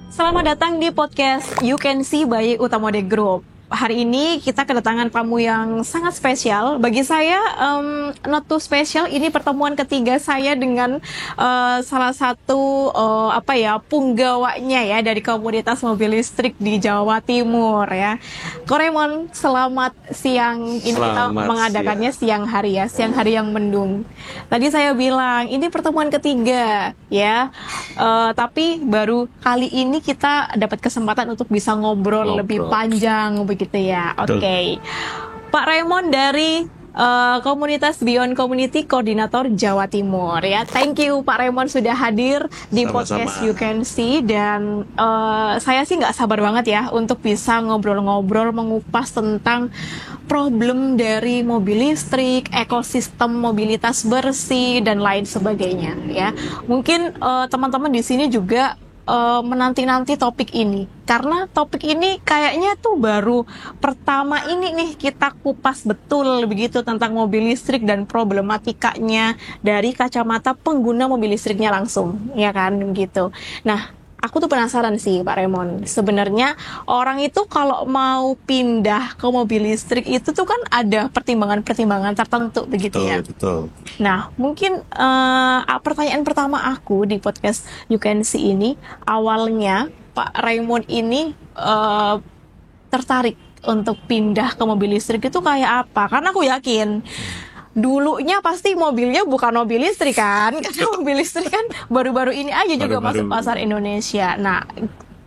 Selamat datang di podcast You Can See by Utamode Group. Hari ini kita kedatangan tamu yang sangat spesial. Bagi saya, not too special. Ini pertemuan ketiga saya dengan salah satu punggawanya ya dari komunitas mobil listrik di Jawa Timur ya. Ko Raymond, selamat siang. Ini kita mengadakannya siang hari ya, siang hari yang mendung. Tadi saya bilang ini pertemuan ketiga ya, tapi baru kali ini kita dapat kesempatan untuk bisa ngobrol lebih panjang begitu ya. Oke. Pak Raymond dari komunitas Beyond Community Koordinator Jawa Timur ya. Thank you Pak Raymond sudah hadir di podcast You Can See, dan saya sih nggak sabar banget ya untuk bisa ngobrol-ngobrol mengupas tentang problem dari mobil listrik, ekosistem mobilitas bersih dan lain sebagainya ya. Mungkin teman-teman di sini juga menanti-nanti topik ini, karena topik ini kayaknya tuh baru pertama ini nih kita kupas betul begitu tentang mobil listrik dan problematikanya dari kacamata pengguna mobil listriknya langsung, ya kan gitu. Nah, aku tuh penasaran sih Pak Raymond, sebenarnya orang itu kalau mau pindah ke mobil listrik itu tuh kan ada pertimbangan-pertimbangan tertentu begitu ya. Betul. Nah, mungkin pertanyaan pertama aku di podcast You Can See ini, awalnya Pak Raymond ini tertarik untuk pindah ke mobil listrik itu kayak apa? Karena aku yakin dulunya pasti mobilnya bukan mobil listrik kan, karena mobil listrik kan baru-baru ini aja juga masuk pasar Indonesia. Nah,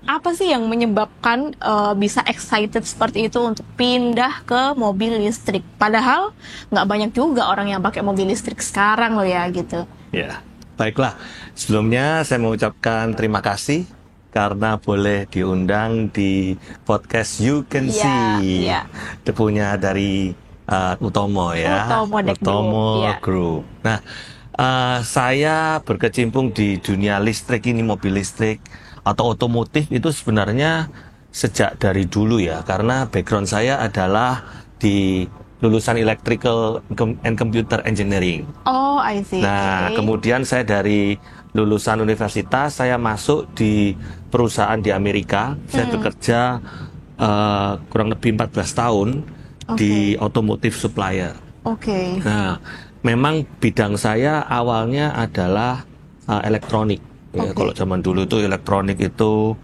apa sih yang menyebabkan bisa excited seperti itu untuk pindah ke mobil listrik? Padahal nggak banyak juga orang yang pakai mobil listrik sekarang loh ya gitu. Ya, baiklah. Sebelumnya saya mengucapkan terima kasih karena boleh diundang di podcast You Can See. Itu punya dari Utomo ya, Utomo Group. Nah, saya berkecimpung di dunia listrik ini, mobil listrik atau otomotif itu sebenarnya sejak dari dulu ya, karena background saya adalah di lulusan Electrical and Computer Engineering. Oh, I see. Nah, kemudian saya dari lulusan universitas, saya masuk di perusahaan di Amerika. Saya bekerja kurang lebih 14 tahun di otomotif supplier. Nah, memang bidang saya awalnya adalah elektronik. Ya, kalau zaman dulu itu elektronik itu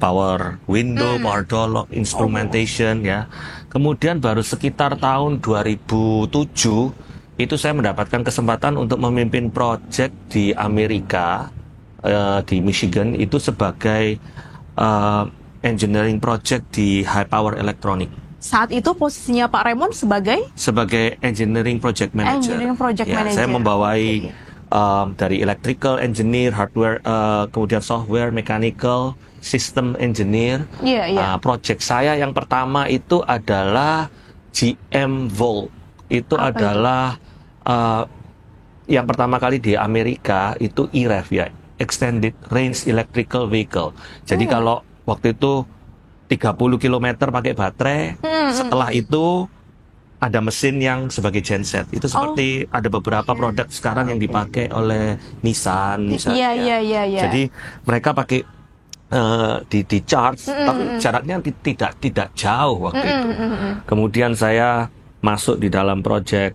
power window, power door lock, instrumentation ya. Kemudian baru sekitar tahun 2007 itu saya mendapatkan kesempatan untuk memimpin project di Amerika, di Michigan, itu sebagai engineering project di high power electronic. Saat itu posisinya Pak Raymond sebagai engineering project manager. Saya membawai dari electrical engineer, hardware, kemudian software, mechanical, system engineer. Project saya yang pertama itu adalah GM Volt. Itu adalah yang pertama kali di Amerika itu EREV ya, Extended Range Electrical Vehicle. Jadi kalau waktu itu 30 km pakai baterai, setelah itu ada mesin yang sebagai genset. Itu seperti ada beberapa produk sekarang yang dipakai oleh Nissan misalnya. Jadi mereka pakai di charge, tapi jaraknya tidak jauh waktu itu. Kemudian saya masuk di dalam project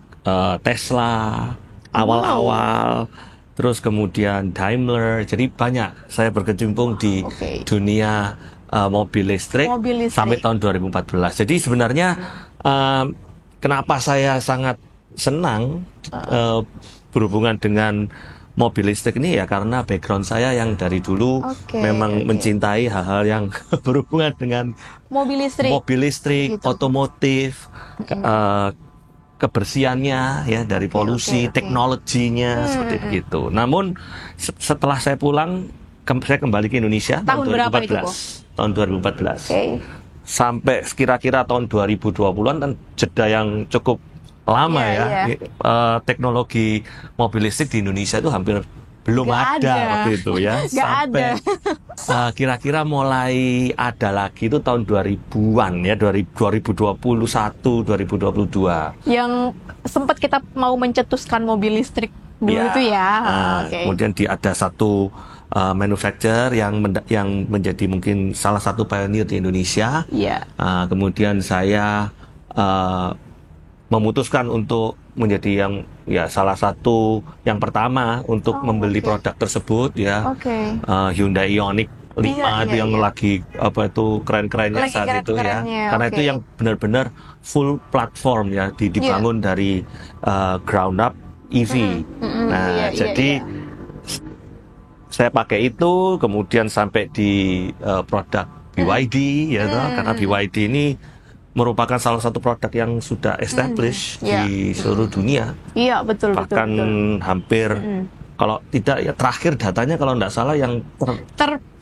Tesla awal-awal, terus kemudian Daimler. Jadi banyak saya berkecimpung di dunia mobil listrik sampai tahun 2014. Jadi sebenarnya kenapa saya sangat senang berhubungan dengan mobil listrik ini ya, karena background saya yang dari dulu memang mencintai hal-hal yang berhubungan dengan mobil listrik, gitu. Otomotif, kebersihannya ya, dari polusi, teknologinya seperti itu. Namun setelah saya pulang, saya kembali ke Indonesia tahun 2014. Tahun 2014 sampai kira-kira tahun 2020-an kan jeda yang cukup lama teknologi mobil listrik di Indonesia itu hampir belum ada waktu itu ya. Sampai kira-kira mulai ada lagi itu tahun 2000-an ya, 2021, 2022. Yang sempat kita mau mencetuskan mobil listrik dulu itu ya. Kemudian ada satu manufacturer yang menjadi mungkin salah satu pionir di Indonesia. Kemudian saya memutuskan untuk menjadi salah satu yang pertama untuk membeli produk tersebut Hyundai Ioniq 5 itu yang lagi keren-kerennya saat itu ya. Karena itu yang benar-benar full platform ya, dibangun dari ground up EV. Jadi saya pakai itu, kemudian sampai di produk BYD karena BYD ini merupakan salah satu produk yang sudah established di seluruh dunia. Iya, betul. Bahkan hampir kalau tidak ya terakhir datanya kalau tidak salah yang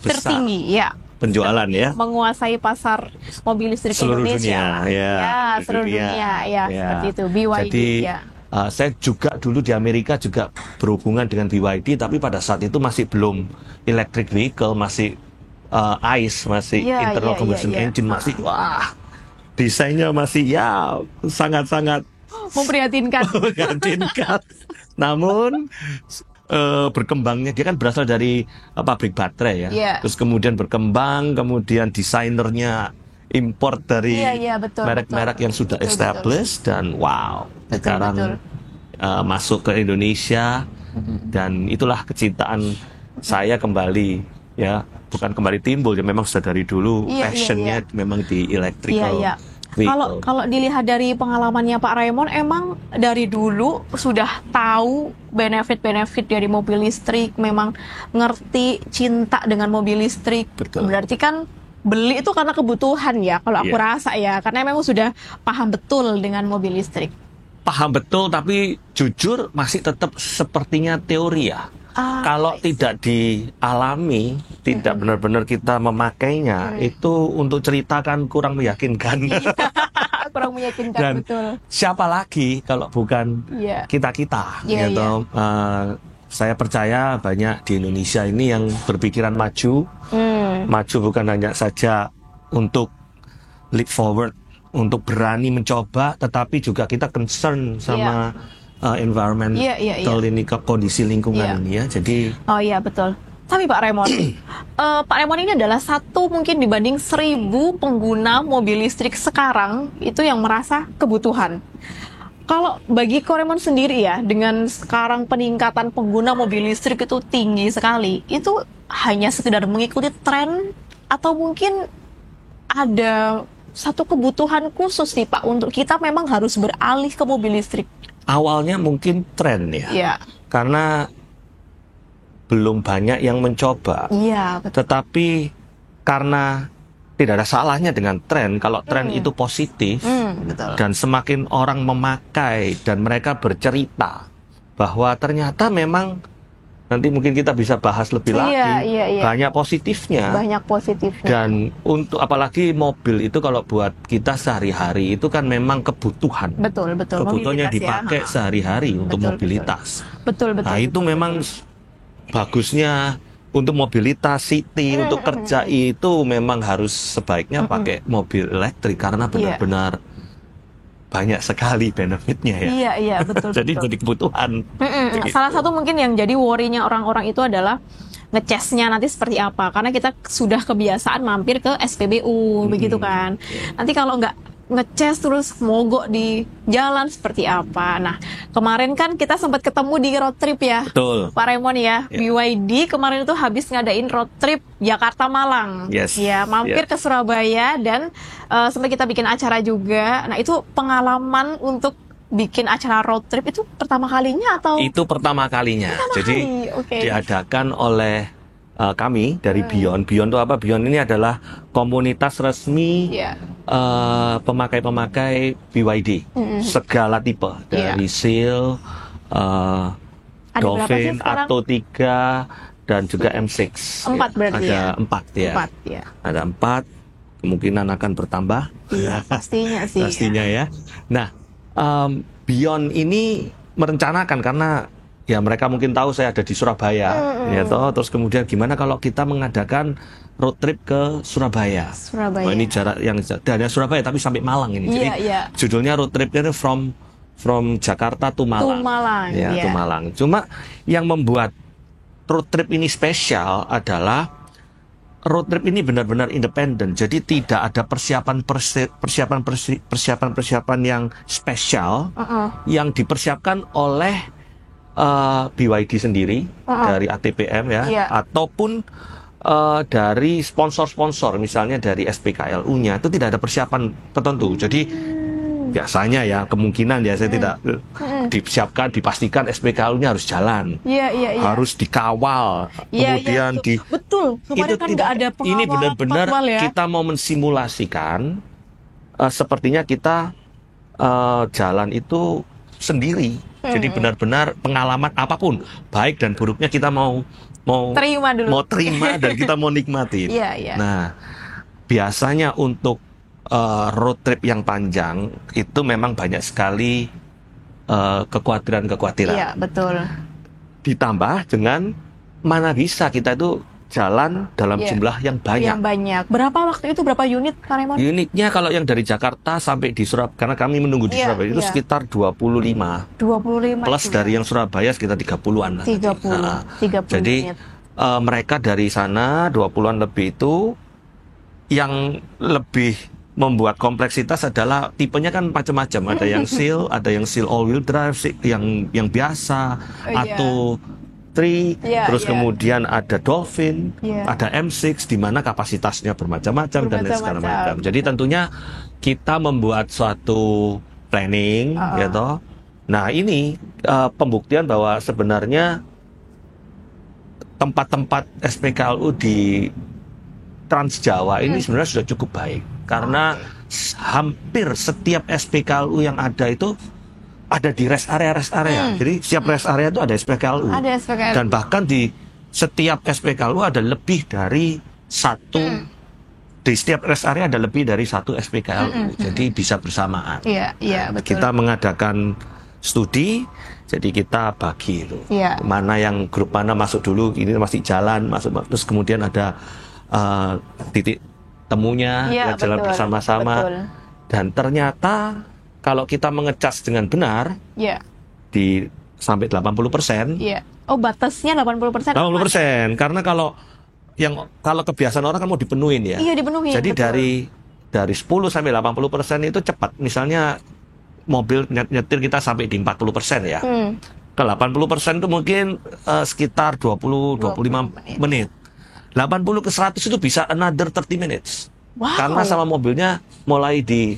tertinggi penjualan ya. Menguasai pasar mobil listrik seluruh Indonesia. Dunia seluruh dunia seperti itu BYD. Jadi saya juga dulu di Amerika juga berhubungan dengan BYD, tapi pada saat itu masih belum electric vehicle, masih ICE, masih internal combustion engine, masih desainnya masih sangat-sangat memprihatinkan. Namun berkembangnya dia kan berasal dari pabrik baterai ya. Terus kemudian berkembang, kemudian desainernya import dari merek-merek yang sudah established dan sekarang masuk ke Indonesia dan itulah kecintaan saya kembali ya. Bukan kembali timbul ya, memang sudah dari dulu passionnya memang di electrical vehicle. Kalau dilihat dari pengalamannya Pak Raymond, emang dari dulu sudah tahu benefit-benefit dari mobil listrik, memang ngerti cinta dengan mobil listrik. Berarti kan beli itu karena kebutuhan ya, kalau aku rasa ya, karena memang sudah paham betul dengan mobil listrik. Paham betul, tapi jujur masih tetap sepertinya teori ya. Kalau tidak dialami, tidak benar-benar kita memakainya, itu untuk ceritakan kurang meyakinkan. Kurang meyakinkan, dan betul. Siapa lagi kalau bukan kita-kita, gitu. Saya percaya banyak di Indonesia ini yang berpikiran maju, maju bukan hanya saja untuk leap forward, untuk berani mencoba, tetapi juga kita concern sama environmental ini, kondisi lingkungan ini ya. Jadi betul. Tapi Pak Raymond, Pak Raymond ini adalah satu mungkin dibanding 1000 pengguna mobil listrik sekarang itu yang merasa kebutuhan. Kalau bagi Ko Raymond sendiri ya, dengan sekarang peningkatan pengguna mobil listrik itu tinggi sekali, itu hanya sekedar mengikuti tren atau mungkin ada satu kebutuhan khusus nih Pak untuk kita memang harus beralih ke mobil listrik? Awalnya mungkin tren ya, karena belum banyak yang mencoba. Tetapi karena tidak ada salahnya dengan tren, kalau tren itu positif dan semakin orang memakai dan mereka bercerita bahwa ternyata memang nanti mungkin kita bisa bahas lebih lagi banyak positifnya. Dan untuk apalagi mobil itu kalau buat kita sehari-hari itu kan memang kebutuhan. Betul. Kebutuhannya dipakai sehari-hari untuk mobilitas. Betul. Nah itu memang bagusnya untuk mobilitas city, untuk kerja itu memang harus sebaiknya pakai mobil elektrik karena benar-benar banyak sekali benefitnya ya. Iya, betul. Jadi kebutuhan. Gitu. Salah satu mungkin yang jadi worry-nya orang-orang itu adalah ngecasnya nanti seperti apa. Karena kita sudah kebiasaan mampir ke SPBU, begitu kan. Nanti kalau nggak ngecas terus mogok di jalan seperti apa. Nah, kemarin kan kita sempat ketemu di road trip ya. Betul. Pak Raymond ya. BYD kemarin itu habis ngadain road trip Jakarta-Malang. Ya, mampir ke Surabaya dan sempat kita bikin acara juga. Nah, itu pengalaman untuk bikin acara road trip itu pertama kalinya atau? Itu pertama kalinya. Jadi diadakan oleh kami dari Beyond. Beyond itu apa? Beyond ini adalah komunitas resmi pemakai-pemakai BYD segala tipe dari Seal, Dolphin, Atto 3 dan juga M6. 4 berarti ada 4 ya. Ada 4, kemungkinan akan bertambah. Pastinya sih. Pastinya ya. Nah, Beyond ini merencanakan karena ya mereka mungkin tahu saya ada di Surabaya, terus kemudian gimana kalau kita mengadakan road trip ke Surabaya. Ini jarak yang dari Surabaya tapi sampai Malang ini. Jadi judulnya road tripnya from from Jakarta to Malang. To Malang. Cuma yang membuat road trip ini spesial adalah road trip ini benar-benar independen. Jadi tidak ada persiapan yang spesial yang dipersiapkan oleh BYD sendiri dari ATPM ya, ataupun dari sponsor-sponsor, misalnya dari SPKLU-nya, itu tidak ada persiapan tertentu. Jadi biasanya ya, kemungkinan ya, saya tidak disiapkan, dipastikan SPKLU-nya harus jalan, harus dikawal, kemudian betul. Kemarin kan nggak ada pengawal. Ini benar-benar kita mau mensimulasikan, sepertinya kita jalan itu sendiri. Jadi benar-benar pengalaman apapun, baik dan buruknya kita mau terima dulu. Mau terima dan kita mau nikmatin. Nah, biasanya untuk road trip yang panjang itu memang banyak sekali kekhawatiran. Iya, betul. Ditambah dengan mana bisa kita itu jalan dalam jumlah yang banyak. Berapa waktu itu, berapa unit, Pak Raymond? Unitnya kalau yang dari Jakarta sampai di Surabaya, karena kami menunggu di Surabaya itu sekitar 25. Plus juga. Dari yang Surabaya sekitar 30-an. 30 Jadi mereka dari sana 20-an lebih itu, yang lebih membuat kompleksitas adalah tipenya kan macam-macam. Ada yang seal, ada yang seal all wheel drive, yang biasa, atau terus kemudian ada Dolphin, ada M6 di mana kapasitasnya bermacam-macam dan lain segala macam. Jadi tentunya kita membuat suatu planning, gitu. Nah ini pembuktian bahwa sebenarnya tempat-tempat SPKLU di Trans Jawa ini sebenarnya sudah cukup baik, karena hampir setiap SPKLU yang ada itu ada di rest area. Jadi setiap rest area itu ada SPKLU. Dan bahkan di setiap SPKLU ada lebih dari satu. Di setiap rest area ada lebih dari satu SPKLU. Jadi bisa bersamaan. Betul. Kita mengadakan studi, jadi kita bagi itu. Mana yang grup mana masuk dulu, ini masih jalan, terus kemudian ada titik temunya, jalan bersama-sama. Dan ternyata kalau kita mengecas dengan benar, di sampai 80%. Oh, batasnya 80%. 80%, karena kalau kebiasaan orang kan mau dipenuhin ya. Dipenuhin. Jadi betul. dari 10 sampai 80% itu cepat. Misalnya mobil nyetir kita sampai di 40% ya. Ke 80% itu mungkin sekitar 20-25 menit. 80 ke 100 itu bisa another 30 minutes. Karena sama mobilnya mulai di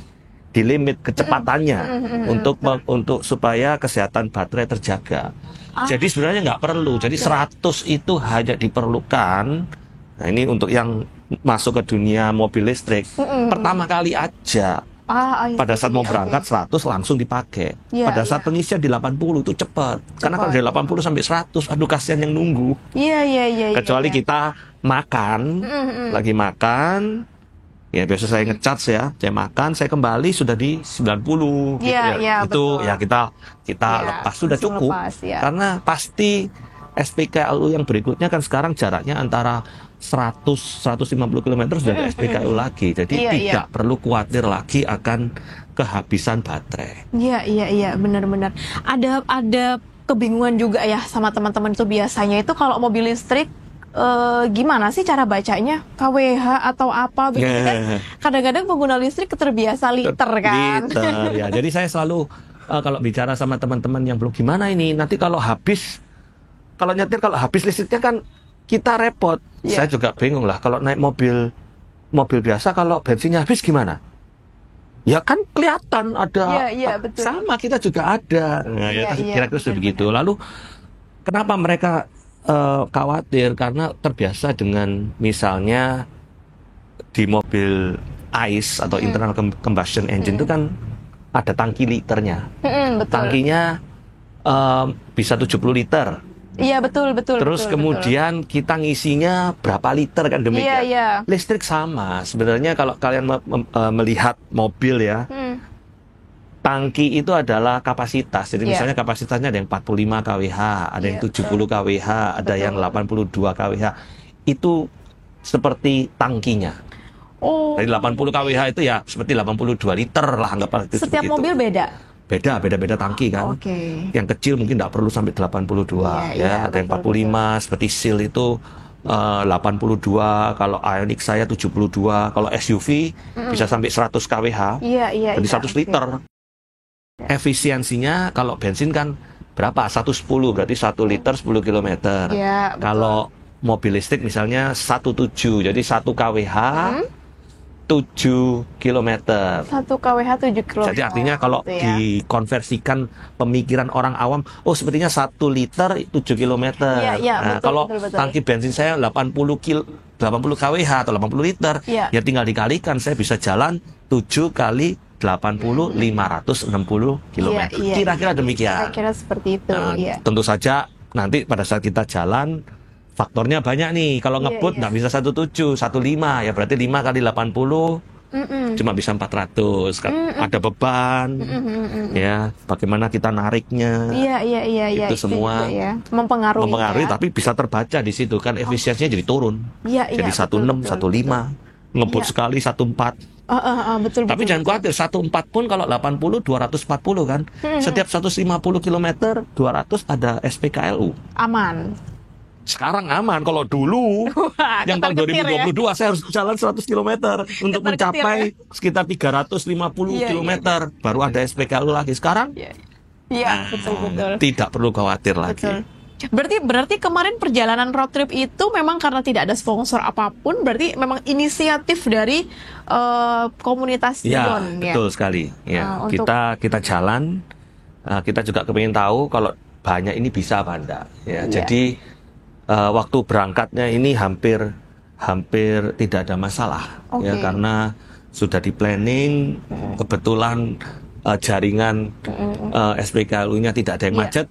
limit kecepatannya untuk supaya kesehatan baterai terjaga. Jadi sebenarnya nggak perlu. Jadi 100 itu hanya diperlukan. Nah ini untuk yang masuk ke dunia mobil listrik pertama kali aja. Pada saat mau berangkat 100 langsung dipakai. Pada saat pengisian di 80 itu cepat. Karena kalau dari 80 sampai 100, aduh kasihan yang nunggu. Kecuali kita makan, lagi makan. Ya biasa saya ngecharge ya, saya makan, saya kembali sudah di 90 gitu ya. Itu ya kita lepas sudah cukup. Karena pasti SPKLU yang berikutnya kan sekarang jaraknya antara 100-150 km sudah ada SPKLU lagi. Jadi tidak perlu khawatir lagi akan kehabisan baterai. Iya, benar-benar. Ada kebingungan juga ya sama teman-teman itu biasanya itu kalau mobil listrik gimana sih cara bacanya, KWH atau apa begitu kan? Kadang-kadang pengguna listrik terbiasa liter kan. Liter ya. Jadi saya selalu kalau bicara sama teman-teman yang belum, gimana ini nanti kalau nyetir kalau habis listriknya kan kita repot. Saya juga bingung lah kalau naik mobil biasa kalau bensinnya habis gimana? Ya kan kelihatan ada. Betul. Sama kita juga ada. Nah, kira-kira sudah begitu. Lalu kenapa mereka khawatir? Karena terbiasa dengan misalnya di mobil ICE atau internal combustion engine itu kan ada tangki liternya. Betul. Tangkinya bisa 70 liter. Iya betul. Terus kemudian kita ngisinya berapa liter kan demikian. Listrik sama. Sebenarnya kalau kalian melihat mobil ya, tangki itu adalah kapasitas. Jadi misalnya kapasitasnya ada yang 45 kWh, ada yang 70 kWh, ada yang 82 kWh. Itu seperti tangkinya. Dari 80 kWh itu ya seperti 82 liter lah, anggap itu. Setiap mobil beda. beda tangki kan. Yang kecil mungkin nggak perlu sampai 82 ya. Ada yang 45 seperti Seal itu 82, kalau Ioniq saya 72, kalau SUV bisa sampai 100 kWh. Jadi 100 liter. Efisiensinya kalau bensin kan berapa? 110, berarti 1 liter 10 km. Kalau mobil listrik misalnya 17, jadi 1 kWh 7 km. 1 kWh 7 km. Jadi artinya kalau dikonversikan pemikiran orang awam, oh sepertinya 1 liter 7 km. Nah, kalau tangki bensin saya 80 kWh atau 80 liter, ya tinggal dikalikan, saya bisa jalan 7 kali 80, 560 km. Kira-kira demikian. Kira-kira seperti itu. Tentu saja nanti pada saat kita jalan, faktornya banyak nih. Kalau ngebut nggak bisa 17, 15, ya berarti 5 kali 80 cuma bisa 400. Ada beban, ya. Bagaimana kita nariknya? Itu semua mempengaruhi, tapi bisa terbaca di situ kan, efisiensinya jadi turun. Jadi 16, 15, ngebut sekali 14. Betul. Tapi jangan khawatir, 14 pun kalau 80 240 kan. Setiap 150 km 200 ada SPKLU. Aman. Sekarang aman, kalau dulu yang tahun 2022 saya harus jalan 100 km untuk mencapai sekitar 350 km baru ada SPKLU lagi. Sekarang betul. Tidak perlu khawatir lagi. Berarti kemarin perjalanan road trip itu memang karena tidak ada sponsor apapun, berarti memang inisiatif dari komunitas Dion. Betul sekali. Kita jalan, kita juga kepingin tahu kalau banyak ini bisa apa enggak. Jadi waktu berangkatnya ini hampir tidak ada masalah, karena sudah di planning. Kebetulan jaringan SPKLU-nya tidak ada yang macet.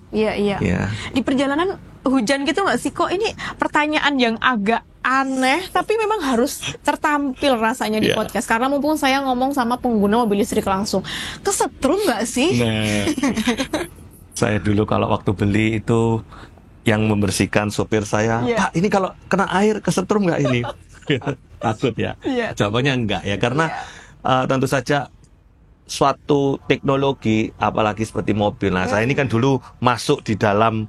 Di perjalanan hujan gitu nggak sih? Kok ini pertanyaan yang agak aneh, tapi memang harus tertampil rasanya di podcast, karena mumpung saya ngomong sama pengguna mobil listrik langsung. Kesetrum nggak sih? Saya dulu kalau waktu beli itu yang membersihkan sopir saya, Pak, ini kalau kena air kesetrum nggak ini? Takut ya. Jawabannya enggak ya, karena tentu saja suatu teknologi, apalagi seperti mobil. Nah, saya ini kan dulu masuk di dalam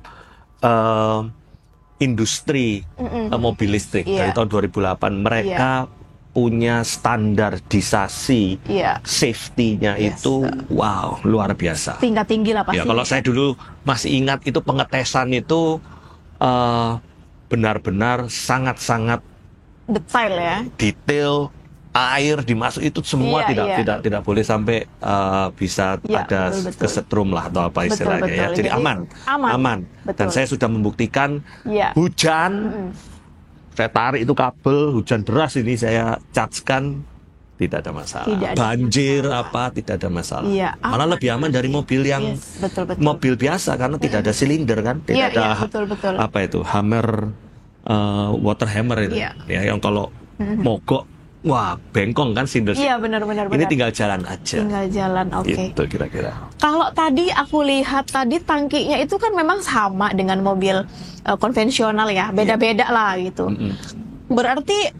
industri mobil listrik dari tahun 2008. Mereka punya standarisasi safety-nya itu wow, luar biasa. Tingkat tinggi lah pasti. Kalau saya dulu masih ingat itu pengetesan itu benar-benar sangat-sangat detail. Air dimasuk itu semua tidak boleh sampai bisa ada kesetrum lah atau apa istilahnya. Jadi aman. Dan saya sudah membuktikan hujan. Saya tarik itu kabel, hujan deras ini saya charge-kan, tidak ada masalah. Banjir tidak ada masalah. Malah lebih aman dari mobil yang mobil biasa, karena tidak ada silinder kan, tidak ada apa itu hammer, water hammer itu, yang kalau mogok, wah bengkong kan silinder. Benar. Ini tinggal jalan aja. Itu kira-kira. Kalau tadi aku lihat tangkinya itu kan memang sama dengan mobil konvensional ya, beda-beda lah gitu. Berarti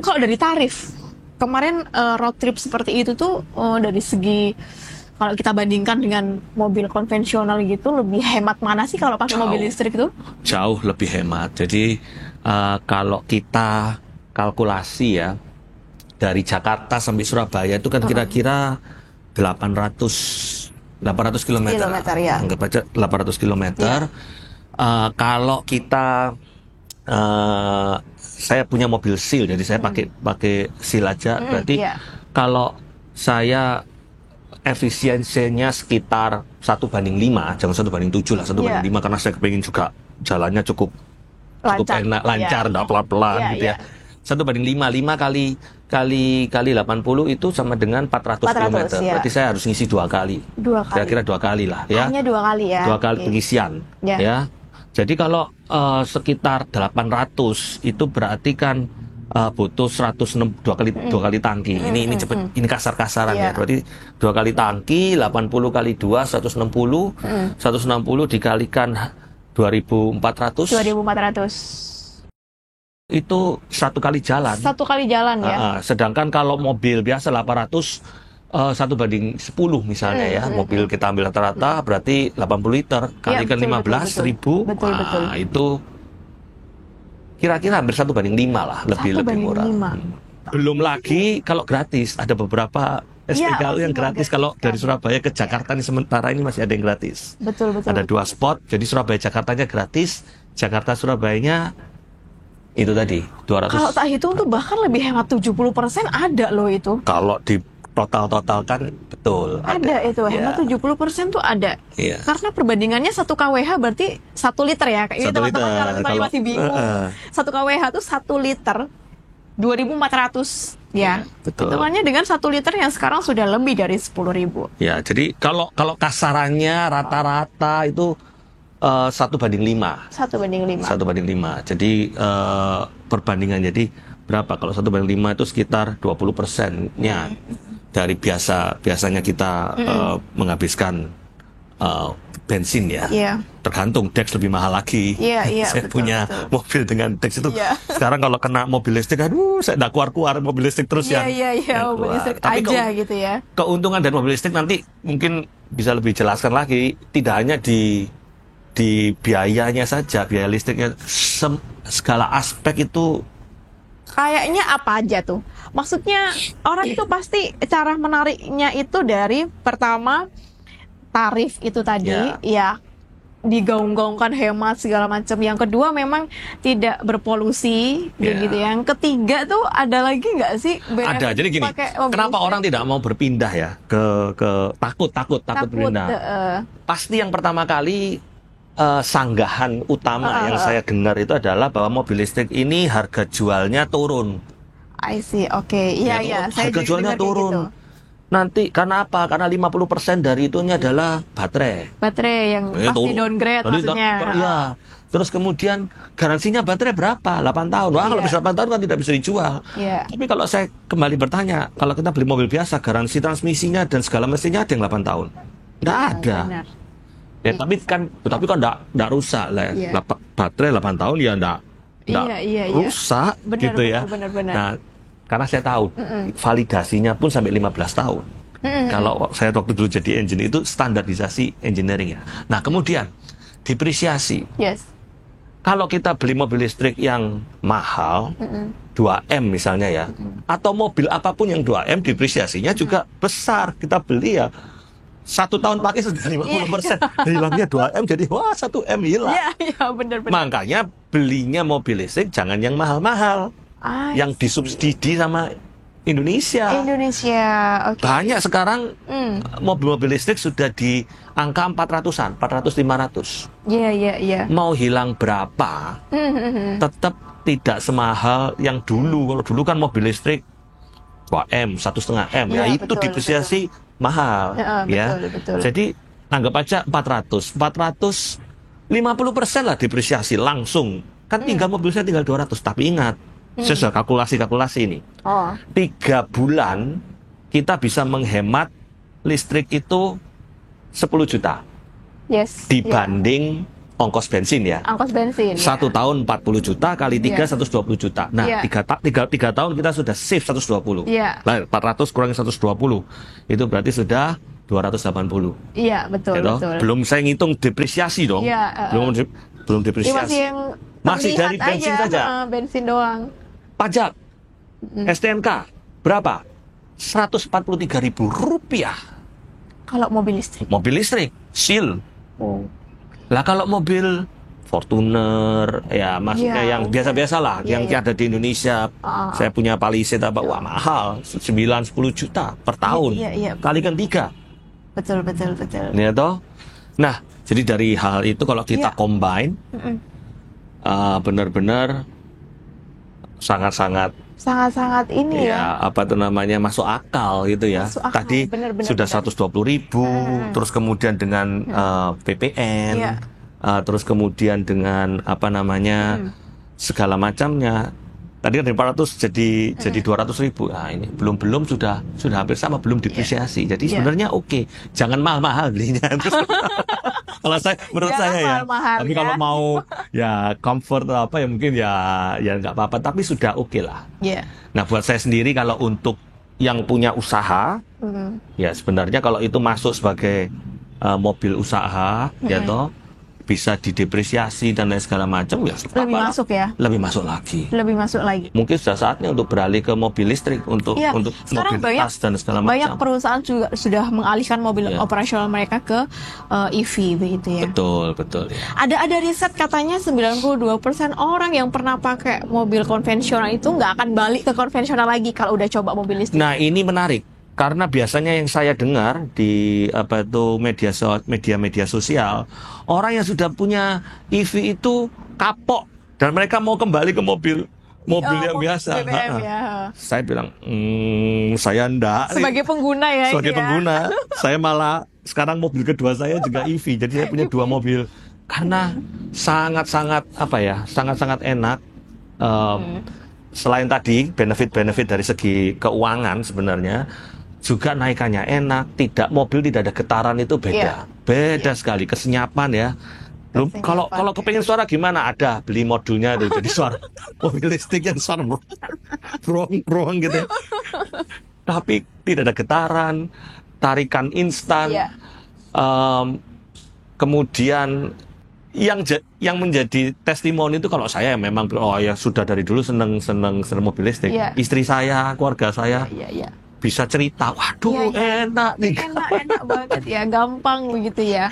kalau dari tarif kemarin road trip seperti itu tuh dari segi kalau kita bandingkan dengan mobil konvensional gitu, lebih hemat mana sih kalau pakai mobil listrik itu? Jauh lebih hemat. Jadi kalau kita kalkulasi ya, dari Jakarta sampai Surabaya itu kan kira-kira 800 km. Anggap aja 800 km. Kalau kita saya punya mobil Seal, jadi saya pakai Seal aja. Berarti kalau saya efisiensinya sekitar 1:5, jangan 1:7 lah, 1:5, karena saya kepingin juga jalannya cukup enak, lancar, nggak pelan-pelan gitu ya. 1:5, 5 kali 80 itu sama dengan 400 km. Berarti saya harus ngisi 2 kali. Kira-kira 2 kali lah ya. Hanya 2 kali ya. 2 kali pengisian ya. Jadi kalau sekitar 800 itu berarti kan butuh 106 2 kali tangki. Ini cepet, ini kasar-kasaran ya. Berarti 2 kali tangki, 80 kali 2 160. 160 dikalikan 2.400. Itu 1 kali jalan. 1 kali jalan ya. Sedangkan kalau mobil biasa 800 1:10 misalnya ya, mobil kita ambil rata-rata berarti 80 liter kalikan 15.000, nah itu kira-kira hampir 1:5 lah, lebih murah. Belum lagi kalau gratis, ada beberapa SPKU yang gratis kalau dari Surabaya ke Jakarta nih, sementara ini masih ada yang gratis. Betul. Ada 2 spot, jadi Surabaya Jakartanya gratis, Jakarta Surabayanya itu tadi 200. Kalau tak hitung tuh bahkan lebih hemat 70% ada loh itu. Kalau di total kan betul. Ada itu hemat 70% tuh ada. Iya. Karena perbandingannya 1 kWh berarti 1 liter ya. Ini teman-teman kalau masih bingung. 1 kWh tuh 1 liter 2.400 ya. Betul. Hitungannya dengan 1 liter yang sekarang sudah lebih dari 10.000. Ya, jadi kalau kasarannya rata-rata itu 1:5. 1:5. Jadi perbandingan jadi berapa? Kalau 1:5 itu sekitar 20%-nya dari biasanya kita menghabiskan bensin ya. Tergantung Dex lebih mahal lagi. Saya punya mobil dengan Dex itu. Sekarang kalau kena mobil listrik, aduh, saya nggak keluar mobil listrik terus ya. Mobil listrik tapi aja gitu ya. Keuntungan dari mobil listrik nanti mungkin bisa lebih jelaskan lagi. Tidak hanya di biayanya saja, biaya listriknya, segala aspek itu. Kayaknya apa aja tuh? Maksudnya orang itu pasti cara menariknya itu dari pertama tarif itu tadi ya digaung-gaungkan hemat segala macam. Yang kedua memang tidak berpolusi gitu. Yang ketiga tuh ada lagi nggak sih? Ada. Jadi gini, kenapa orang tidak mau berpindah ya ke takut berpindah? Pasti yang pertama kali sanggahan utama yang saya dengar itu adalah bahwa mobil listrik ini harga jualnya turun. I see, oke. Iya. Harga jualnya turun. Gitu. Nanti karena apa? Karena 50% dari itunya adalah baterai. Baterai yang pasti downgrade maksudnya. Iya. Terus kemudian garansinya baterai berapa? 8 tahun. Wah, kalau bisa 8 tahun kan tidak bisa dijual. Tapi kalau saya kembali bertanya, kalau kita beli mobil biasa, garansi transmisinya dan segala mesinnya ada yang 8 tahun. Tidak ada. Benar. Ya, tapi kan enggak rusak lah. Baterai 8 tahun ya enggak rusak gitu ya. Benar. Nah, karena saya tahu validasinya pun sampai 15 tahun. Kalau saya waktu dulu jadi engineer itu standarisasi engineering ya. Nah, kemudian depresiasi. Kalau kita beli mobil listrik yang mahal, 2M misalnya ya, atau mobil apapun yang 2M depresiasinya juga besar. Kita beli ya 1 tahun pakai sudah 50%. Hilangnya 2M jadi 1M hilang. Iya, benar. Makanya belinya mobil listrik jangan yang mahal-mahal. Yang disubsidi sama Indonesia. Okay. Banyak sekarang mobil-mobil listrik sudah di angka 400-an, 400-500. Iya. Mau hilang berapa, tetap tidak semahal yang dulu. Kalau dulu kan mobil listrik 2M, 1,5M, ya itu depresiasi mahal, ya. Betul. Jadi anggap aja 400, 50% lah depresiasi langsung. Kan tinggal mobil saya tinggal 200, tapi ingat, saya sudah kalkulasi ini. 3 bulan kita bisa menghemat listrik itu 10 juta. Dibanding ongkos bensin ya. 1 tahun 40 juta kali 3 120 juta. Nah, 3 tahun kita sudah save 120. Nah, 400 kurangi 120. Itu berarti sudah 280. Iya, betul. Belum saya ngitung depresiasi dong. Belum depresiasi. Masih dari bensin saja. Bensin doang. Pajak. STNK berapa? Rp143.000. Kalau mobil listrik. Mobil listrik, seal. Lah kalau mobil Fortuner ya maksudnya yang biasa-biasa lah yang ada di Indonesia. Saya punya Palisade wah mahal 9-10 juta per tahun. Kalikan 3. Betul. Ya toh. Nah, jadi dari hal itu kalau kita combine benar-benar sangat ini ya. Apa tuh namanya masuk akal gitu ya. Tadi bener, sudah 120.000, terus kemudian dengan PPN, terus kemudian dengan apa namanya segala macamnya. Tadi kan dari 400 jadi 200.000. Nah, ini belum sudah hampir sama, belum depresiasi. Jadi sebenarnya oke. Jangan mahal-mahal belinya. Kalau menurut saya ya. Tapi kalau mau ya comfort atau apa ya mungkin ya nggak apa-apa. Tapi sudah oke lah. Nah, buat saya sendiri kalau untuk yang punya usaha Ya sebenarnya kalau itu masuk sebagai mobil usaha, ya toh bisa didepresiasi dan lain segala macam, ya lebih masuk ya, lebih masuk lagi. Mungkin sudah saatnya untuk beralih ke mobil listrik untuk mobilitas dan segala macam. Banyak perusahaan juga sudah mengalihkan mobil operasional mereka ke EV begitu ya. Betul ya. Ada riset katanya 92% orang yang pernah pakai mobil konvensional itu nggak akan balik ke konvensional lagi kalau udah coba mobil listrik. Nah, ini menarik. Karena biasanya yang saya dengar di media sosial, orang yang sudah punya EV itu kapok dan mereka mau kembali ke mobil yang biasa. BBM, ya. Saya bilang, saya enggak. Sebagai pengguna ya. Sebagai pengguna, saya malah sekarang mobil kedua saya juga EV. Jadi saya punya 2 mobil karena sangat-sangat enak. Selain tadi benefit dari segi keuangan sebenarnya. Juga naikannya enak, mobil tidak ada getaran, itu beda sekali kesenyapan ya. Kalau kepengen suara gimana, ada beli modulnya itu, jadi suara mobil listrik yang suara brong gitu. Tapi tidak ada getaran, tarikan instan. Kemudian yang menjadi testimoni itu kalau saya memang sudah dari dulu seneng mobil listrik. Istri saya, keluarga saya. Bisa cerita, waduh enak nih. Enak banget ya, gampang begitu ya.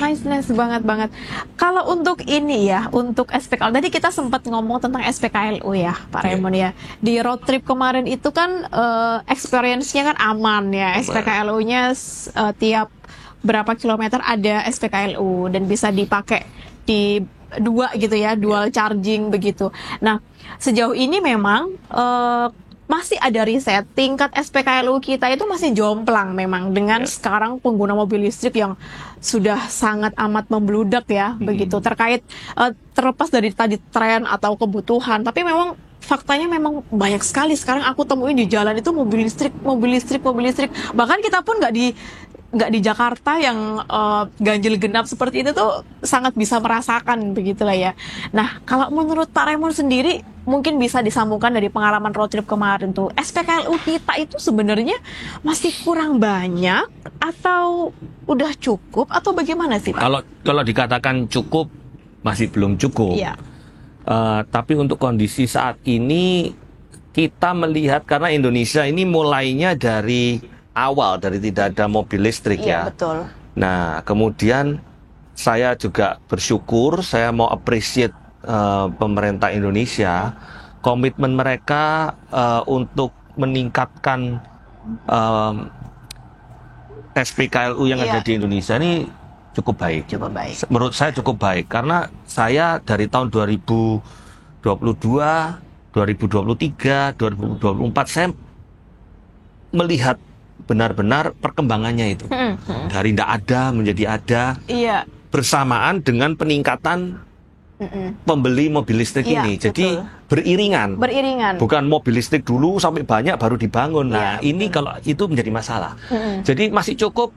Nice banget. Kalau untuk ini ya, untuk SPKLU, tadi kita sempat ngomong tentang SPKLU ya, Pak Raymond ya. Di road trip kemarin itu kan experience-nya kan aman ya. SPKLU-nya tiap berapa kilometer ada SPKLU dan bisa dipakai di 2 gitu ya, dual charging begitu. Nah, sejauh ini memang masih ada riset tingkat SPKLU kita itu masih jomplang memang dengan sekarang pengguna mobil listrik yang sudah sangat amat membludak ya, begitu terkait terlepas dari tadi tren atau kebutuhan, tapi memang faktanya memang banyak sekali sekarang aku temuin di jalan itu mobil listrik. Bahkan kita pun nggak di Jakarta yang ganjil genap seperti itu tuh sangat bisa merasakan begitulah ya. Nah, kalau menurut Pak Raymond sendiri mungkin bisa disambungkan dari pengalaman road trip kemarin tuh, SPKLU kita itu sebenarnya masih kurang banyak atau udah cukup atau bagaimana sih Pak? Kalau dikatakan cukup, masih belum cukup. Iya. Tapi untuk kondisi saat ini kita melihat karena Indonesia ini mulainya dari awal, dari tidak ada mobil listrik ya. Iya, betul. Nah, kemudian saya juga bersyukur, saya mau appreciate pemerintah Indonesia, komitmen mereka untuk meningkatkan SPKLU yang ada di Indonesia ini cukup baik. Menurut saya cukup baik, karena saya dari tahun 2022, 2023, 2024 saya melihat benar-benar perkembangannya itu dari tidak ada menjadi ada, bersamaan dengan peningkatan pembeli mobil listrik ini. Jadi beriringan, bukan mobil listrik dulu sampai banyak baru dibangun. Nah, ini kalau itu menjadi masalah. Jadi masih cukup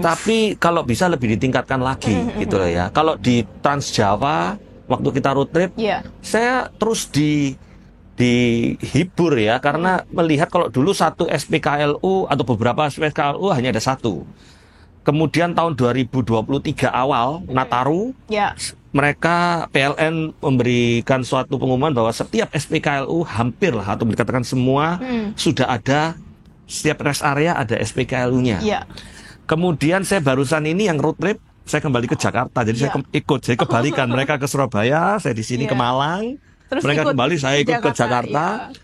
tapi kalau bisa lebih ditingkatkan lagi gitu loh ya. Kalau di Trans Jawa waktu kita road trip, saya terus dihibur ya, karena melihat kalau dulu satu SPKLU atau beberapa SPKLU hanya ada satu. Kemudian tahun 2023 awal Nataru, mereka PLN memberikan suatu pengumuman bahwa setiap SPKLU hampir lah atau dikatakan semua sudah ada, setiap rest area ada SPKLU-nya. Kemudian saya barusan ini yang road trip, saya kembali ke Jakarta, jadi saya ikut, jadi kebalikan, mereka ke Surabaya, saya di sini ke Malang. Terus mereka kembali, saya ikut ke Jakarta.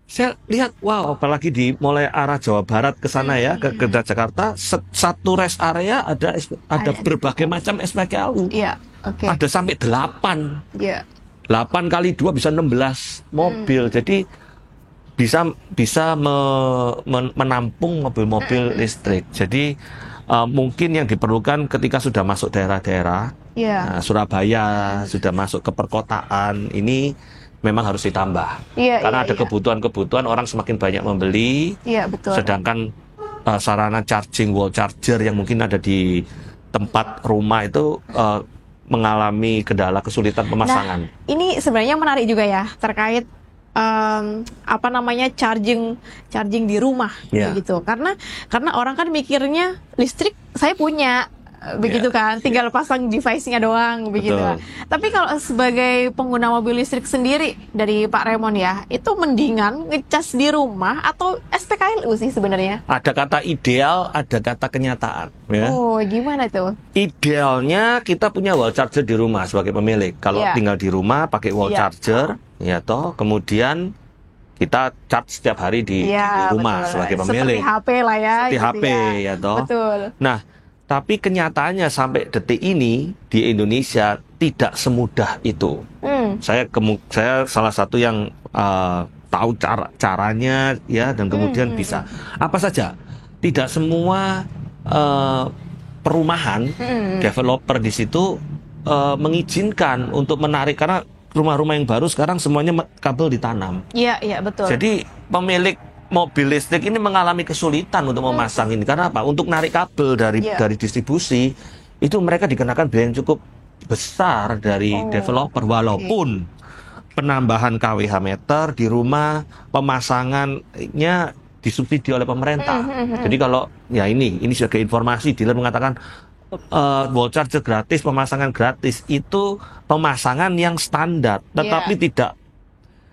Saya lihat, wow, apalagi di mulai arah Jawa Barat ke sana ya, ke Jakarta, satu rest area ada berbagai macam SPKLU. Ada sampai 8. 8 kali 2 bisa 16 mobil. Jadi bisa menampung mobil-mobil listrik. Jadi mungkin yang diperlukan ketika sudah masuk daerah-daerah, Surabaya sudah masuk ke perkotaan, ini memang harus ditambah. Karena ada kebutuhan orang semakin banyak membeli. Betul. Sedangkan sarana charging, wall charger yang mungkin ada di tempat rumah itu mengalami kendala kesulitan pemasangan. Nah, ini sebenarnya menarik juga ya terkait apa namanya charging di rumah gitu. Karena orang kan mikirnya listrik saya punya begitu kan, tinggal pasang device-nya doang begitu. Tapi kalau sebagai pengguna mobil listrik sendiri dari Pak Raymond ya, itu mendingan ngecas di rumah atau SPKLU sih sebenarnya? Ada kata ideal, ada kata kenyataan. Ya. Oh, gimana tuh? Idealnya kita punya wall charger di rumah sebagai pemilik. Kalau tinggal di rumah pakai wall charger, ya toh, kemudian kita charge setiap hari di rumah sebagai pemilik. Seperti HP lah ya. Seperti HP ya toh. Betul. Nah, tapi kenyataannya sampai detik ini di Indonesia tidak semudah itu. Saya salah satu yang tahu caranya ya, dan kemudian bisa. Apa saja? Tidak semua perumahan developer di situ mengizinkan untuk menarik, karena rumah-rumah yang baru sekarang semuanya kabel ditanam. Iya betul. Jadi pemilik mobil listrik ini mengalami kesulitan untuk memasang ini. Karena apa? Untuk narik kabel dari distribusi itu mereka dikenakan biaya yang cukup besar dari developer, walaupun penambahan kWh meter di rumah pemasangannya disubsidi oleh pemerintah. Jadi kalau ini sebagai informasi, dealer mengatakan wall charger gratis, pemasangan gratis, itu pemasangan yang standar, tetapi tidak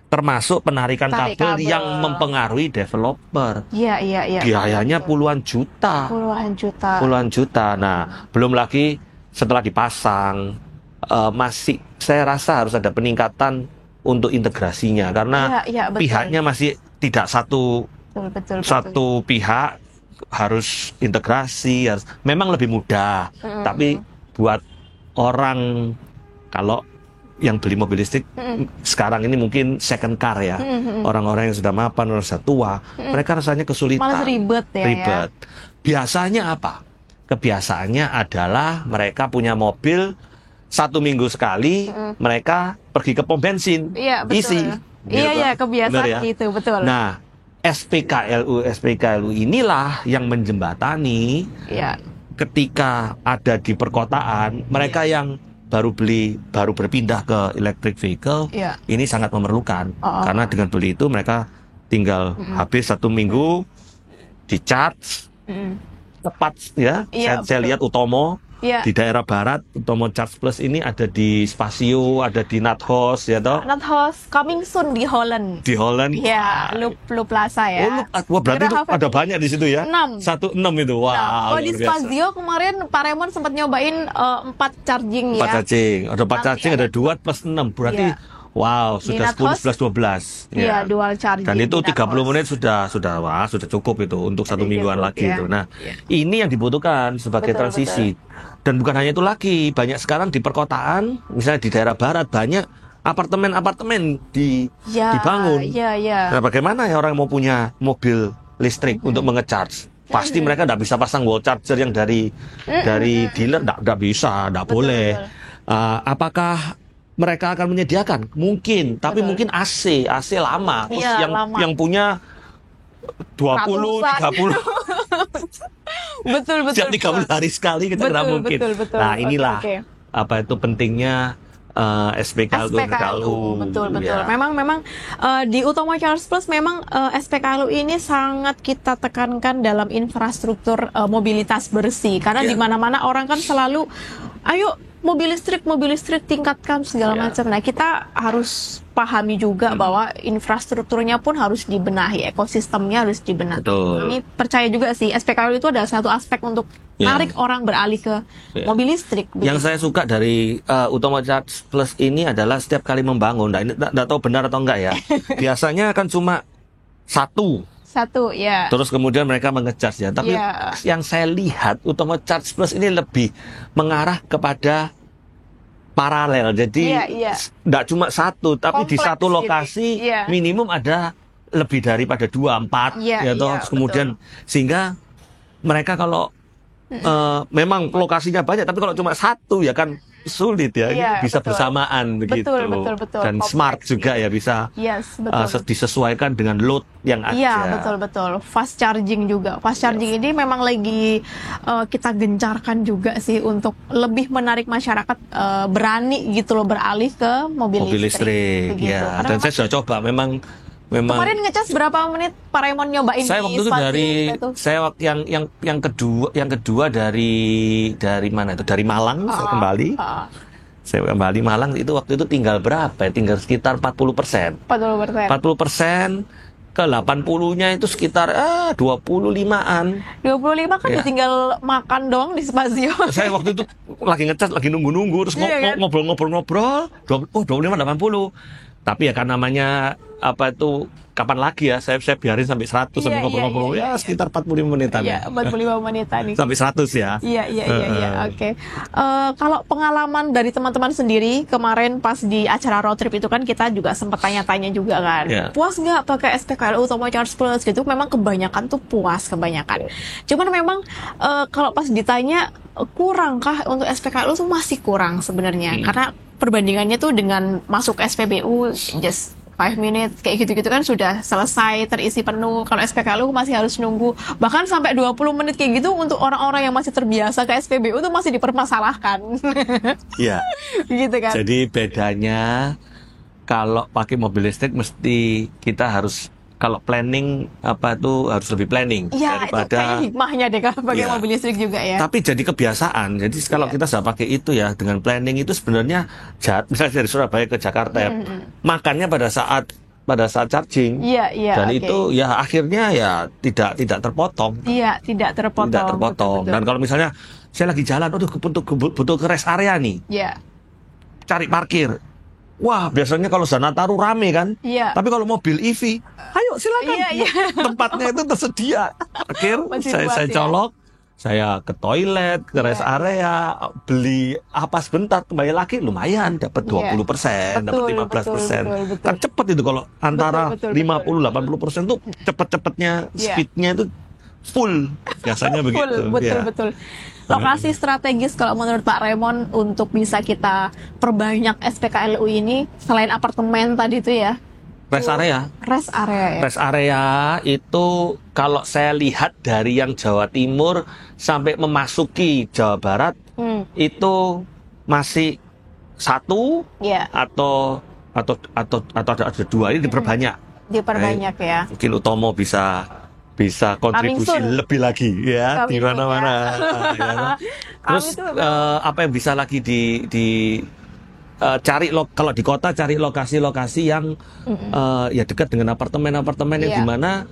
termasuk penarikan kabel yang mempengaruhi developer. Iya. Biayanya puluhan juta. Puluhan juta. Nah, belum lagi setelah dipasang, masih saya rasa harus ada peningkatan untuk integrasinya, karena pihaknya masih tidak satu pihak, harus integrasi, memang lebih mudah. Tapi buat orang kalau yang beli mobil listrik sekarang ini mungkin second car ya, orang-orang yang sudah mapan, orang sudah tua, mereka rasanya kesulitan. Malah ribet. Biasanya apa? Kebiasaannya adalah mereka punya mobil 1 minggu sekali, mereka pergi ke pom bensin, isi. Iya, kebiasaan ya? gitu, betul. Nah, SPKLU inilah yang menjembatani ketika ada di perkotaan, mereka yang baru berpindah ke electric vehicle, ini sangat memerlukan. Karena dengan beli itu mereka tinggal habis 1 minggu di charge tepat ya. Saya lihat Utomo di daerah barat, Utomo Charge Plus ini ada di Spasio, ada di Nathos ya toh. Nathos coming soon di Holland. Di Holland. Ya, Loop Plaza ya. Berarti itu ada banyak di situ ya. 16 itu. Wow. Di Spasio kemarin Pak Raymond sempat nyobain 4 charging ya. 4 charging. Ada 4 charging, ada 2 plus 6. Berarti wow, sudah 10, 11, 12. Iya, dual charging. Dan itu 30 menit sudah cukup itu untuk 1 mingguan lagi itu. Nah, ini yang dibutuhkan sebagai transisi. Dan bukan hanya itu lagi, banyak sekarang di perkotaan, misalnya di daerah barat, banyak apartemen dibangun. Nah, bagaimana ya orang mau punya mobil listrik untuk mengecharge? Pasti mereka tidak bisa pasang wall charger yang dari dealer, tidak bisa, tidak boleh. Apakah mereka akan menyediakan? Mungkin, tapi mungkin AC lama. Terus yang punya 20, 30 betul. Setiap 30 hari sekali kita nggak mungkin. Betul. Nah, inilah apa itu pentingnya SPKLU. Betul. Memang di Utomo Charge Plus memang SPKLU ini sangat kita tekankan dalam infrastruktur mobilitas bersih, karena di mana-mana orang kan selalu ayo mobil listrik tingkatkan segala macam. Nah, kita harus pahami juga bahwa infrastrukturnya pun harus dibenahi, ekosistemnya harus dibenahi. Ini percaya juga sih SPKLU itu adalah satu aspek untuk menarik orang beralih ke mobil listrik. Yang saya suka dari Utomo Charge Plus ini adalah setiap kali membangun, nggak tahu benar atau enggak ya, biasanya kan cuma satu, terus kemudian mereka mengecas ya. Tapi yang saya lihat Utomo Charge Plus ini lebih mengarah kepada paralel. Jadi tidak cuma satu, tapi kompleks, di satu lokasi minimum ada lebih daripada 2, 4 kemudian sehingga mereka kalau memang lokasinya banyak, tapi kalau cuma satu ya kan sulit ya, bisa betul. Bersamaan begitu. Betul. Dan kompleks, smart juga ya bisa disesuaikan dengan load yang ada. Iya, betul. Fast charging juga. Fast charging ini memang lagi kita gencarkan juga sih untuk lebih menarik masyarakat berani gitu loh beralih ke mobil listrik. Ya. Dan saya sudah coba memang kemarin ngecas berapa menit Pak Raymond nyobain? Saya waktu itu yang kedua dari mana itu, dari Malang. Saya kembali Malang itu waktu itu tinggal berapa ya? Tinggal sekitar 40%. 40% ke 80-nya itu sekitar 25-an. 25 kan ya. Tinggal makan doang di Spazio. Saya waktu itu lagi ngecas, lagi nunggu terus ngobrol. 25 80. Tapi ya kan namanya apa itu, kapan lagi ya, saya biarin sampai 100 sampai ngobrol-ngobrol sekitar 45 menitan. Iya, 45 menitan nih. Sampai 100 ya. Iya. Oke. Kalau pengalaman dari teman-teman sendiri kemarin pas di acara road trip itu kan kita juga sempat tanya-tanya juga kan. Yeah. Puas nggak pakai SPKLU Utama Charge Plus gitu? Memang kebanyakan tuh puas kebanyakan. Cuman memang kalau pas ditanya kurangkah untuk SPKLU tuh masih kurang sebenarnya. Karena perbandingannya tuh dengan masuk SPBU just 5 menit kayak gitu-gitu kan sudah selesai terisi penuh. Kalau SPKLU masih harus nunggu bahkan sampai 20 menit kayak gitu. Untuk orang-orang yang masih terbiasa ke SPBU tuh masih dipermasalahkan. Iya. Gitu kan. Jadi bedanya kalau pakai mobil listrik mesti kita harus, kalau planning apa tuh harus lebih planning daripada itu kayaknya hikmahnya deh kalau pakai mobil listrik juga ya. Tapi jadi kebiasaan. Jadi kalau kita sudah pakai itu ya dengan planning itu sebenarnya misalnya dari Surabaya ke Jakarta ya, makannya pada saat charging. Dan itu ya akhirnya ya tidak terpotong. Tidak terpotong. Betul. Dan kalau misalnya saya lagi jalan, butuh ke rest area nih. Cari parkir. Wah, biasanya kalau Nataru rame kan. Tapi kalau mobil EV, ayo silakan. Tempatnya itu tersedia. Akhir saya colok, saya ke toilet, ke rest area, beli apa sebentar, kembali lagi lumayan dapat 20%, dapat 15%. Kan cepet itu kalau antara 50-80% tuh cepet-cepetnya speednya itu full. Biasanya begitu. Betul. Lokasi strategis kalau menurut Pak Raymond untuk bisa kita perbanyak SPKLU ini selain apartemen tadi itu ya? Rest area. Rest area itu kalau saya lihat dari yang Jawa Timur sampai memasuki Jawa Barat itu masih satu atau ada dua, ini diperbanyak. Ya. Mungkin Utomo bisa kontribusi lebih lagi ya di mana-mana. Terus apa yang bisa lagi cari kalau di kota, cari lokasi-lokasi yang ya dekat dengan apartemen-apartemen yang dimana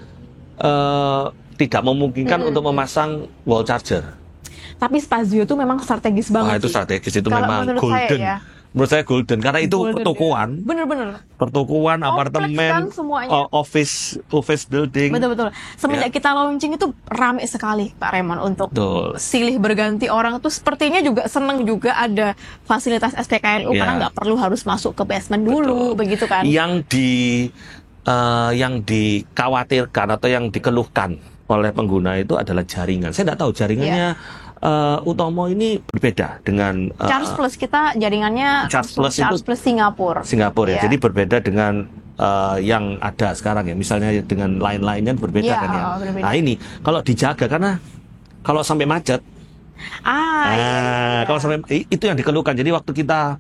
tidak memungkinkan untuk memasang wall charger. Tapi Spazio itu memang strategis banget. Itu strategis, itu memang golden. Menurut saya golden karena itu pertokoan. Bener. Pertokoan, apartemen, kan, office building. Betul. Semenjak kita launching itu rame sekali Pak Raymond untuk silih berganti orang tuh sepertinya juga seneng juga ada fasilitas SPKLU karena nggak perlu harus masuk ke basement dulu, begitu kan? Yang dikhawatirkan atau yang dikeluhkan oleh pengguna itu adalah jaringan. Saya nggak tahu jaringannya. Utomo ini berbeda dengan Charge Plus, kita jaringannya Charge Plus Singapura ya. Jadi berbeda dengan yang ada sekarang ya. Misalnya dengan lain-lainnya berbeda kan ya. Berbeda. Nah ini kalau dijaga karena kalau sampai macet. Kalau sampai itu yang dikeluhkan. Jadi waktu kita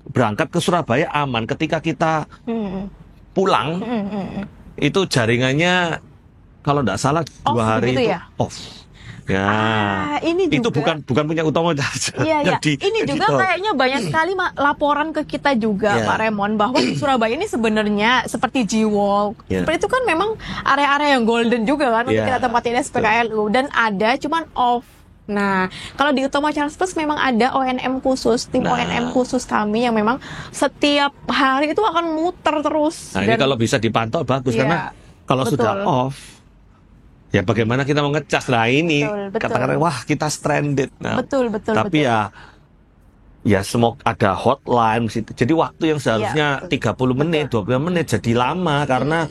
berangkat ke Surabaya aman. Ketika kita pulang itu jaringannya kalau tidak salah 2 hari itu off. Ini itu juga, bukan punya Utomo saja. Ini juga kayaknya banyak sekali laporan ke kita juga Pak Raymond bahwa Surabaya ini sebenarnya seperti G-Walk. Seperti itu kan memang area-area yang golden juga kan untuk kita tempatin SPKLU dan ada cuman off. Nah, kalau di Utama Charge Plus memang ada ONM khusus, tim ONM khusus kami yang memang setiap hari itu akan muter terus. Nah, ini kalau bisa dipantau bagus karena kalau sudah off ya bagaimana kita mau ngecas. Nah ini katakan wah kita stranded. Nah, tapi ya semoga ada hotline situ. Jadi waktu yang seharusnya 30 menit, 20 menit jadi lama karena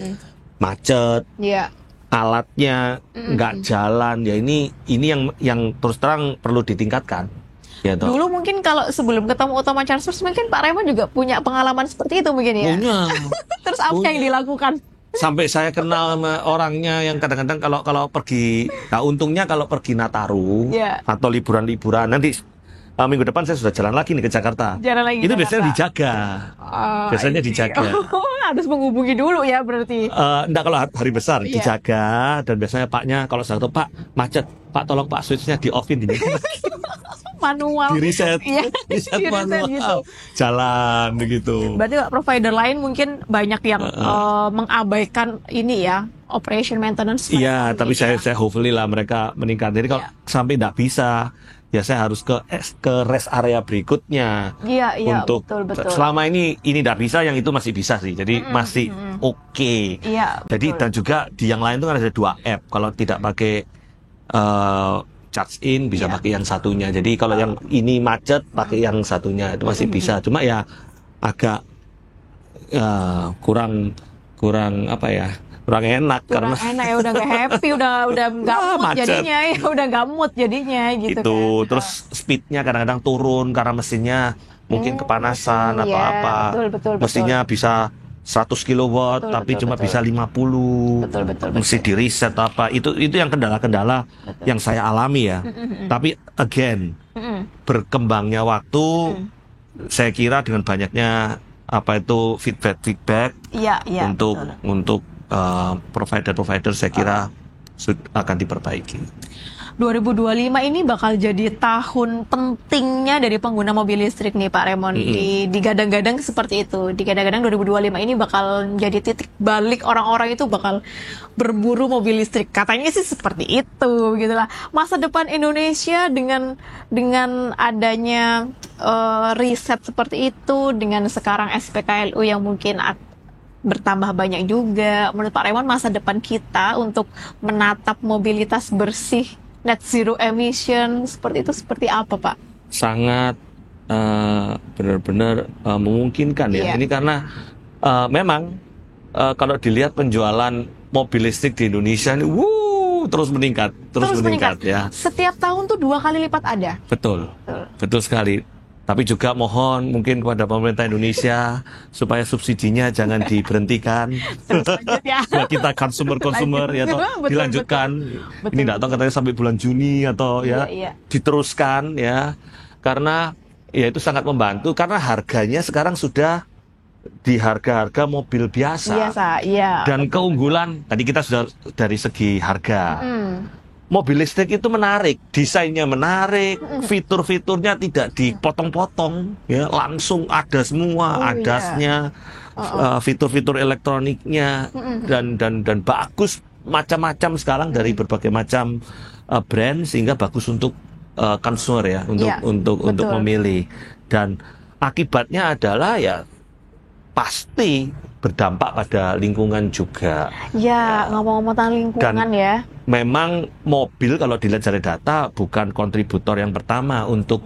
macet. Alatnya nggak jalan. Ya ini yang terus terang perlu ditingkatkan. Ya, dulu mungkin kalau sebelum ketemu Utama Chargers mungkin Pak Raymond juga punya pengalaman seperti itu mungkin ya. Punya. Terus apa yang dilakukan? Sampai saya kenal sama orangnya yang kadang-kadang kalau pergi, nah untungnya kalau pergi Nataru atau liburan-liburan nanti minggu depan saya sudah jalan lagi nih ke Jakarta. Jalan lagi itu Jakarta. Biasanya dijaga. Biasanya dijaga. Harus menghubungi dulu ya berarti. Enggak, kalau hari besar dijaga, dan biasanya Paknya kalau saya tahu Pak macet, Pak tolong Pak switchnya di offin di manual. Di reset manual. Gitu. Jalan begitu. Berarti provider lain mungkin banyak yang mengabaikan ini ya, operation maintenance. Iya, tapi saya hopefully lah mereka meningkat. Jadi kalau sampai tidak bisa, ya saya harus ke rest area berikutnya. Iya, untuk betul. Selama ini tidak bisa, yang itu masih bisa sih. Jadi masih oke. Iya. Jadi dan juga di yang lain itu kan ada 2 app. Kalau tidak pakai charge in bisa pakai yang satunya. Jadi kalau yang ini macet pakai yang satunya itu masih bisa. Cuma ya agak kurang apa ya? Kurang enak karena ya udah gak happy, udah nggak mood jadinya, ya udah nggak mood jadinya gitu kan. Terus speednya kadang-kadang turun karena mesinnya mungkin kepanasan atau apa. Betul. Mesinnya bisa 100 kW tapi cuma bisa 50. Betul. Mesti di reset apa. Itu yang kendala-kendala yang saya alami ya. Tapi again, berkembangnya waktu, saya kira dengan banyaknya feedback untuk provider saya kira akan diperbaiki. 2025 ini bakal jadi tahun pentingnya dari pengguna mobil listrik nih Pak Raymond. Digadang-gadang seperti itu. Digadang-gadang 2025 ini bakal jadi titik balik, orang-orang itu bakal berburu mobil listrik. Katanya sih seperti itu, gitulah. Masa depan Indonesia dengan adanya riset seperti itu, dengan sekarang SPKLU yang mungkin bertambah banyak juga. Menurut Pak Raymond, masa depan kita untuk menatap mobilitas bersih, net zero emission seperti itu seperti apa Pak? Sangat benar-benar memungkinkan ya. Ini karena memang kalau dilihat penjualan mobil listrik di Indonesia ini terus meningkat ya. Setiap tahun tuh 2 kali lipat ada. Betul sekali. Tapi juga mohon mungkin kepada pemerintah Indonesia supaya subsidinya jangan diberhentikan. Buat kita konsumer ya, atau dilanjutkan. Betul. Ini tidak tahu katanya sampai bulan Juni atau diteruskan ya. Karena ya itu sangat membantu karena harganya sekarang sudah di harga-harga mobil biasa. Dan keunggulan tadi kita sudah dari segi harga. Mobil listrik itu menarik, desainnya menarik, fitur-fiturnya tidak dipotong-potong, ya langsung ada semua, adasnya, fitur-fitur elektroniknya, dan bagus macam-macam sekarang dari berbagai macam brand sehingga bagus untuk consumer ya, untuk memilih. Dan akibatnya adalah ya pasti berdampak pada lingkungan juga. Ya, ngomong-ngomong tentang lingkungan ya. Memang mobil kalau dilihat dari data bukan kontributor yang pertama untuk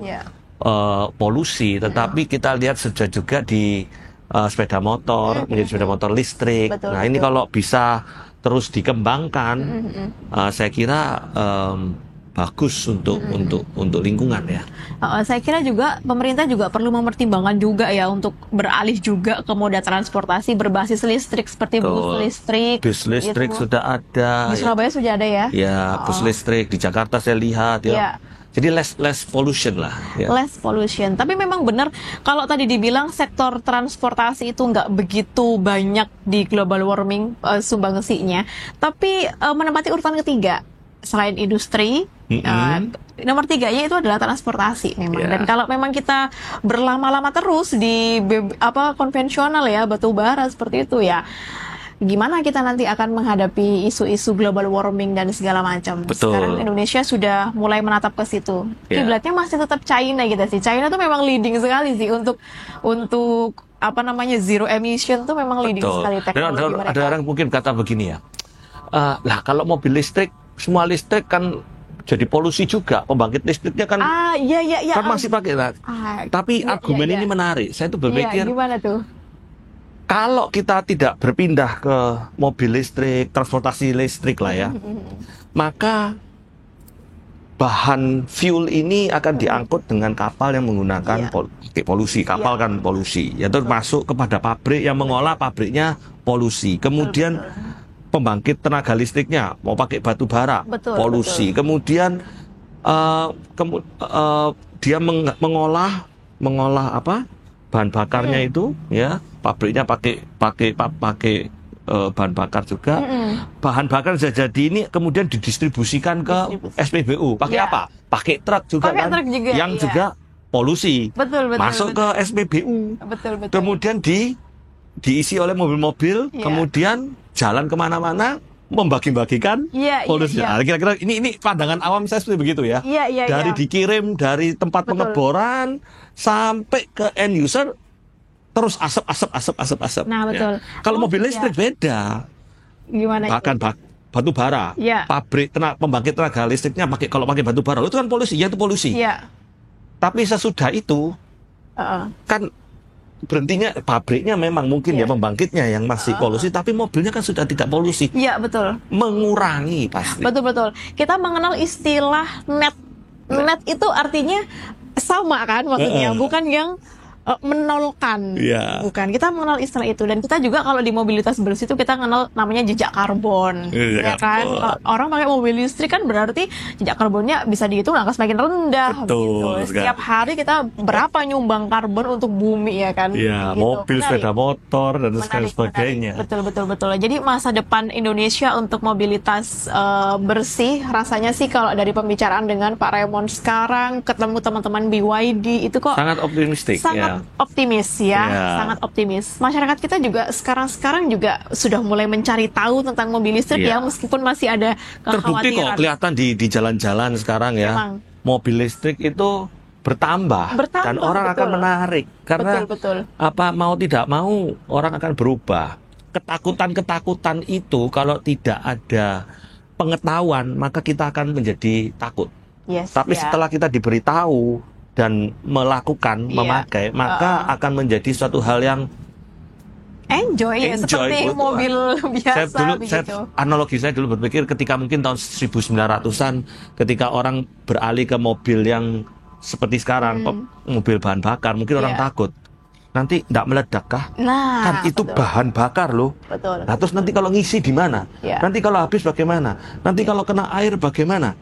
polusi, tetapi kita lihat sudah juga di sepeda motor, menjadi sepeda motor listrik. Ini kalau bisa terus dikembangkan, saya kira bagus untuk lingkungan ya. Saya kira juga pemerintah juga perlu mempertimbangkan juga ya untuk beralih juga ke moda transportasi berbasis listrik seperti bus listrik. Bus listrik sudah ada. Di Surabaya sudah ada ya. Ya, bus listrik di Jakarta saya lihat ya. Jadi less pollution lah. Ya. Less pollution. Tapi memang benar kalau tadi dibilang sektor transportasi itu nggak begitu banyak di global warming sumbangsinya, tapi menempati urutan ketiga. Selain industri, nomor 3-nya itu adalah transportasi memang. Dan kalau memang kita berlama-lama terus di konvensional ya, batu bara seperti itu ya, gimana kita nanti akan menghadapi isu-isu global warming dan segala macam. Sekarang Indonesia sudah mulai menatap ke situ. Kiblatnya masih tetap China gitu sih. China tuh memang leading sekali sih untuk zero emission tuh memang leading sekali teknologi mereka. Ada orang mungkin kata begini ya, kalau mobil listrik, semua listrik kan jadi polusi juga, pembangkit listriknya kan kan masih pakai. Tapi argumen ini menarik. Saya tuh berpikir, gimana tuh? Kalau kita tidak berpindah ke mobil listrik, transportasi listrik lah ya, maka bahan fuel ini akan diangkut dengan kapal yang menggunakan polusi. Kapal kan polusi. Ya, terus masuk kepada pabrik yang mengolah, pabriknya polusi. Kemudian pembangkit tenaga listriknya mau pakai batu bara, polusi. Kemudian dia mengolah apa? Bahan bakarnya itu, ya, pabriknya pakai bahan bakar juga. Bahan bakar jadi ini kemudian didistribusikan ke SPBU. Pakai apa? Pakai truk juga kan? Yang juga polusi. Masuk ke SPBU. Kemudian diisi oleh mobil-mobil, kemudian jalan kemana-mana membagi-bagikan polusi. Kira-kira ini pandangan awam saya seperti begitu ya. Dari dikirim dari tempat pengeboran sampai ke end user, terus asap. Nah, betul. Kalau mobil listrik beda. Gimana? Bahkan batu bara. Pabrik pembangkit tenaga listriknya kalau pakai batu bara, itu kan polusi. Ya, itu polusi. Tapi sesudah itu kan berhentinya pabriknya, memang mungkin ya pembangkitnya yang masih polusi, tapi mobilnya kan sudah tidak polusi. Iya, betul. Mengurangi pasti. Betul. Kita mengenal istilah net. Net itu artinya sama kan maksudnya, bukan yang menolkan, bukan. Kita mengenal istilah itu, dan kita juga kalau di mobilitas bersih itu kita mengenal namanya jejak karbon, ya kan. Orang pakai mobil listrik kan berarti jejak karbonnya bisa dihitung angka semakin rendah. Betul. Setiap hari kita berapa nyumbang karbon untuk bumi, ya kan. Gitu. Mobil, sepeda motor dan sebagainya. Betul. Jadi masa depan Indonesia untuk mobilitas bersih, rasanya sih kalau dari pembicaraan dengan Pak Raymond sekarang, ketemu teman-teman BYD itu kok sangat optimistik. Optimis ya, sangat optimis. Masyarakat kita juga sekarang juga sudah mulai mencari tahu tentang mobil listrik ya, meskipun masih ada kekhawatiran. Terbukti kok kelihatan di jalan-jalan sekarang ya. Memang. Mobil listrik itu bertambah dan orang akan menarik karena apa, mau tidak mau orang akan berubah. Ketakutan itu kalau tidak ada pengetahuan, maka kita akan menjadi takut. Tapi setelah kita diberitahu dan melakukan, memakai, maka akan menjadi suatu hal yang enjoy seperti mobil biasa. Analogi saya dulu berpikir ketika mungkin tahun 1900-an, ketika orang beralih ke mobil yang seperti sekarang, mobil bahan bakar, mungkin orang takut. Nanti tidak meledak kah? Kan itu bahan bakar loh. Nah, terus nanti kalau ngisi di mana? Nanti kalau habis bagaimana? Nanti kalau kena air bagaimana?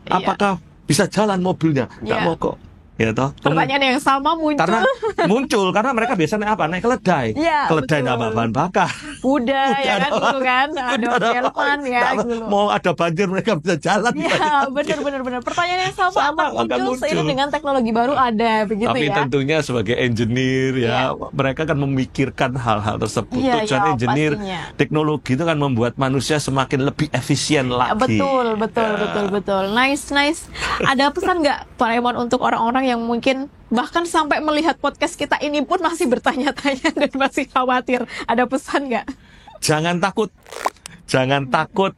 Apakah bisa jalan mobilnya? Nggak mau kok. Ya toh, pertanyaan yang sama muncul karena mereka biasanya naik keledai. Keledai nambah bahan bakar. Udah ya kan dulu kan, ada delman ya dulu. Mau ada banjir mereka bisa jalan. Benar. Pertanyaan yang sama muncul seiring dengan teknologi baru ada begitu. Tapi tentunya sebagai engineer mereka kan memikirkan hal-hal tersebut. Tujuan engineer teknologi itu kan membuat manusia semakin lebih efisien lagi. Betul. Nice. Ada pesan nggak Pak Raymond untuk orang-orang yang mungkin bahkan sampai melihat podcast kita ini pun masih bertanya-tanya dan masih khawatir? Ada pesan nggak? Jangan takut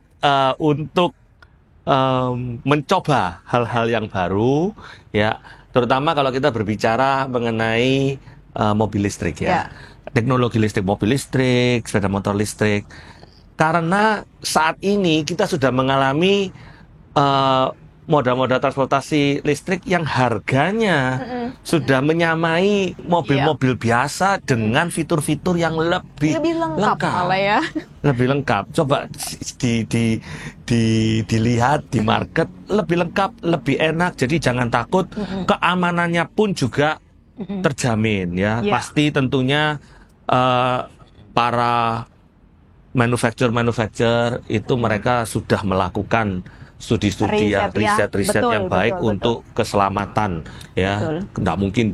untuk mencoba hal-hal yang baru, ya. Terutama kalau kita berbicara mengenai mobil listrik ya. Teknologi listrik, mobil listrik, sepeda motor listrik. Karena saat ini kita sudah mengalami moda-moda transportasi listrik yang harganya sudah menyamai mobil-mobil biasa dengan fitur-fitur yang lebih lengkap. Lebih lengkap. Coba dilihat di market, lebih lengkap, lebih enak. Jadi jangan takut. Keamanannya pun juga terjamin ya. Pasti tentunya para manufacturer itu mereka sudah melakukan studi-studi riset yang baik untuk keselamatan ya. Tidak mungkin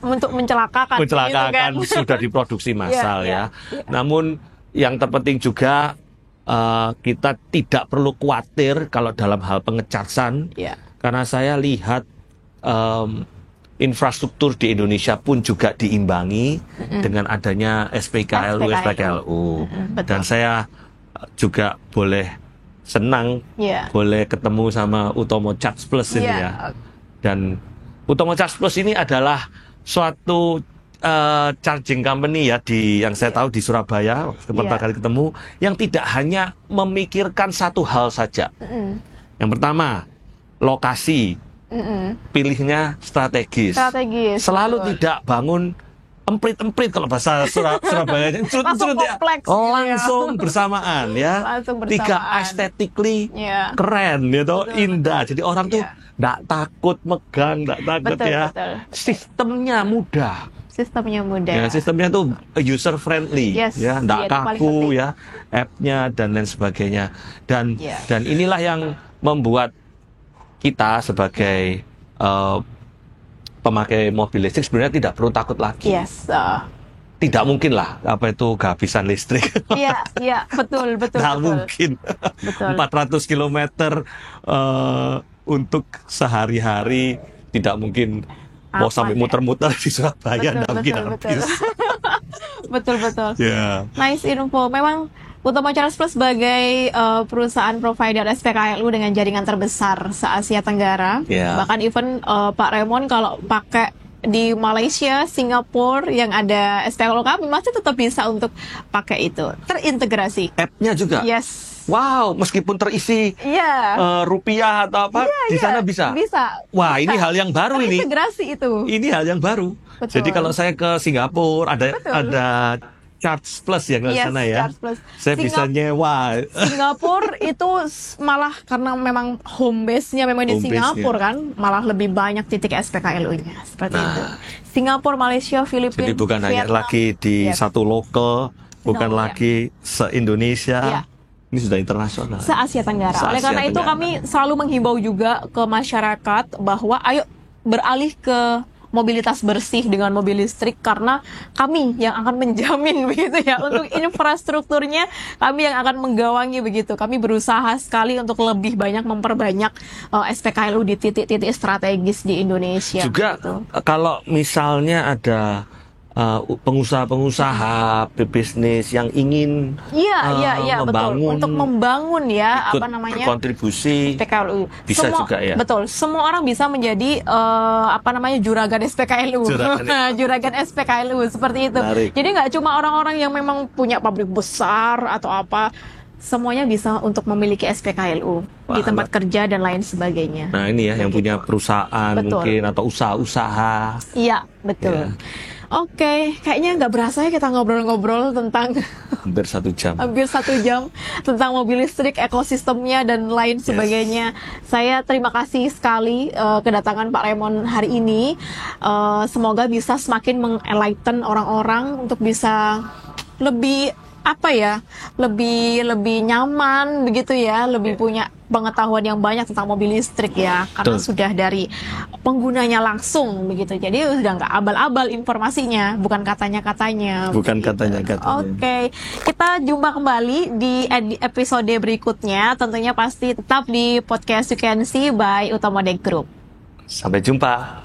untuk mencelakakan gitu kan. Sudah diproduksi massal ya. Namun yang terpenting juga kita tidak perlu khawatir kalau dalam hal pengecasan, karena saya lihat infrastruktur di Indonesia pun juga diimbangi dengan adanya SPKLU. Dan saya juga boleh senang boleh ketemu sama Utomo Charge Plus ini ya. Dan Utomo Charge Plus ini adalah suatu charging company ya yang saya tahu di Surabaya, pertama kali ketemu, yang tidak hanya memikirkan satu hal saja. Yang pertama, lokasi, pilihnya strategis. Selalu tidak bangun emprit-emprit kalau bahasa Surabaya. Langsung bersamaan ya. Tiga aesthetically keren gitu, indah. Jadi orang tuh nggak takut megang, nggak takut Sistemnya mudah. Ya, sistemnya tuh user friendly, ya, nggak kaku ya, app-nya dan lain sebagainya. Dan inilah yang membuat kita sebagai pemakai mobil listrik sebenarnya tidak perlu takut lagi. Tidak mungkin lah apa itu kehabisan listrik. Iya, betul. Tidak mungkin. 400 km untuk sehari-hari tidak mungkin. Mau sampai muter-muter di Surabaya, tidak mungkin habis. Betul. Nice info. Memang Utama Charles Plus sebagai perusahaan provider SPKLU dengan jaringan terbesar se-Asia Tenggara. Bahkan even Pak Raymond kalau pakai di Malaysia, Singapura yang ada SPKLU kami masih tetap bisa untuk pakai itu. Terintegrasi. App-nya juga? Yes. Wow, meskipun terisi rupiah atau apa, di sana bisa? Bisa. Wah, ini hal yang baru ini. Terintegrasi itu. Ini hal yang baru. Betul. Jadi kalau saya ke Singapura, ada Charge Plus ya ke sana ya. Saya bisa nyewa. Singapura itu malah karena memang home base-nya memang di Singapura kan, malah lebih banyak titik SPKLU-nya seperti itu. Singapura, Malaysia, Filipina. Jadi bukan hanya lagi di satu lokal, bukan lagi se-Indonesia. Ini sudah internasional. Se-Asia Tenggara. Oleh karena itu kami selalu menghimbau juga ke masyarakat bahwa ayo beralih ke mobilitas bersih dengan mobil listrik, karena kami yang akan menjamin begitu ya untuk infrastrukturnya, kami yang akan menggawangi begitu. Kami berusaha sekali untuk lebih banyak memperbanyak SPKLU di titik-titik strategis di Indonesia. Juga gitu. Kalau misalnya ada pengusaha-pengusaha bisnis yang ingin membangun, betul. Untuk membangun kontribusi SPKLU. Bisa juga ya. Betul, semua orang bisa menjadi juragan SPKLU. Juragan SPKLU seperti itu. Menarik. Jadi nggak cuma orang-orang yang memang punya pabrik besar atau apa, semuanya bisa untuk memiliki SPKLU di tempat kerja dan lain sebagainya. Nah ini ya yang punya perusahaan mungkin atau usaha-usaha. Iya, betul. Oke, kayaknya nggak berasa ya kita ngobrol-ngobrol tentang hampir 1 jam. Hampir 1 jam tentang mobil listrik, ekosistemnya dan lain sebagainya. Saya terima kasih sekali kedatangan Pak Raymond hari ini. Semoga bisa semakin mengenlighten orang-orang untuk bisa lebih lebih nyaman begitu ya, lebih punya pengetahuan yang banyak tentang mobil listrik ya, karena sudah dari penggunanya langsung begitu. Jadi sudah nggak abal-abal informasinya, bukan katanya-katanya. Oke, kita jumpa kembali di episode berikutnya. Tentunya pasti tetap di podcast You Can See by Utamode Group. Sampai jumpa.